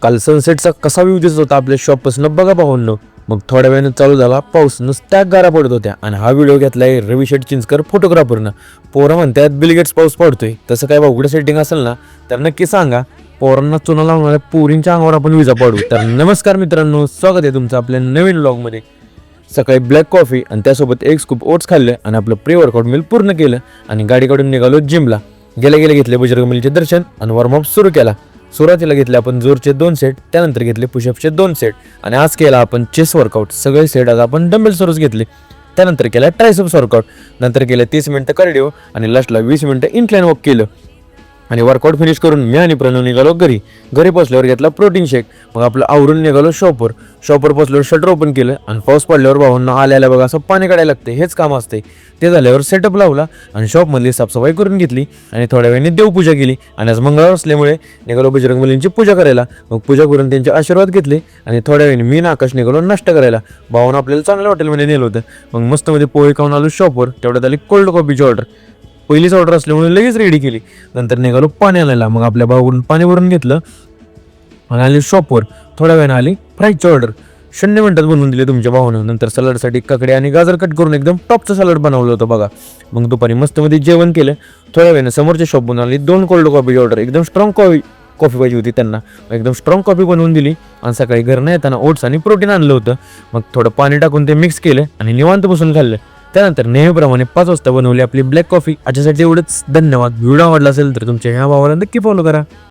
काल सनसेटचा कसा व्ह्यू दिसत होता आपल्या शॉपपासून बघा पाहून. मग थोड्या वेळानं चालू झाला पाऊस, नुसत्या गारा पडत होत्या. आणि हा व्हिडिओ घेतलाय रविशेठ चिंचकर फोटोग्राफरनं. पोरं म्हणतात बिलगेट्स पाऊस पडतोय, तसं काय बावगडं सेटिंग असेल ना तर नक्की सांगा. पोरांना चुना लावणाऱ्या पोरींच्या अंगावर आपण विजा पाडू. तर नमस्कार मित्रांनो, स्वागत आहे तुमचं आपल्या नवीन व्लॉगमध्ये. सकाळी ब्लॅक कॉफी आणि त्यासोबत एक स्कूप ओट्स खाल्लं आणि आपलं प्री वर्कआउट मिल पूर्ण केलं आणि गाडी काढून निघालो जिमला. गेल्या गेल्या घेतले बजरंगबलीचे दर्शन आणि वॉर्मअप सुरू केला. सुरुवातीला घेतले आपण जोरचे 2 सेट, त्यानंतर घेतले पुशअपचे 2 सेट आणि आज केला आपण चेस्ट वर्कआउट. सगळे सेट आज आपण डंबेल्सवरच घेतले. त्यानंतर केला ट्रायसेप्स वर्कआउट, नंतर केलं 30 मिनिटं कार्डिओ आणि लास्टला 20 मिनिटं इन्क्लाइन वॉक केलं. आणि वर्कआउट फिनिश करून मी आणि प्रणव निघालो घरी. घरी पोचल्यावर घेतला प्रोटीन शेक. मग आपलं आवरून निघालो शॉपवर. पोचल्यावर शटर ओपन केलं आणि पाऊस पडल्यावर भावांना आल्याला बघा असं पाणी काढायला लागते, हेच काम असते. ते झाल्यावर सेटअप लावला आणि शॉपमधली साफसफाई करून घेतली आणि थोड्या वेळाने देवपूजा केली. आणि आज मंगळवार असल्यामुळे निघालो बजरंगबलींची पूजा करायला. मग पूजा करून त्यांचे आशीर्वाद घेतले आणि थोड्या वेळाने मी ना आकाश निघालो नाश्ता करायला. भावानं आपल्याला चांगल्या हॉटेलमध्ये नेलं होतं. मग मस्तमध्ये पोहे खाऊन आलो शॉपवर. तेवढ्यात आली कोल्ड कॉफीची ऑर्डर. पहिलीच ऑर्डर असल्यामुळे लगेच रेडी केली. नंतर निघालो पाणी आणायला. मग आपल्या भाऊकडून पाणी भरून घेतलं आणि आली शॉपवर. थोड्या वेळाने आली फ्राईजची ऑर्डर. 0 मिनिटात बनवून दिले तुमच्या भावानं. नंतर सलाडसाठी काकडे आणि गाजर कट करून एकदम टॉपचं सलाड बनवलं होतं बघा. मग दुपारी मस्तमध्ये जेवण केलं. थोड्या वेळाने समोरच्या शॉपवरून आली 2 कोल्ड कॉफीची ऑर्डर. एकदम स्ट्रॉंग कॉफी पाहिजे होती त्यांना. एकदम स्ट्रॉंग कॉफी बनवून दिली आणि सकाळी घरनं येताना ओट्स आणि प्रोटीन आणलं होतं. मग थोडं पाणी टाकून ते मिक्स केलं आणि निवांत बसून खाल्लं. त्यानंतर नेहमीप्रमाणे 5 वाजता बनवली आपली ब्लॅक कॉफी. आजच्यासाठी एवढंच. धन्यवाद. व्हिडिओ आवडला असेल तर तुमच्या ह्या भावाला नक्की फॉलो करा.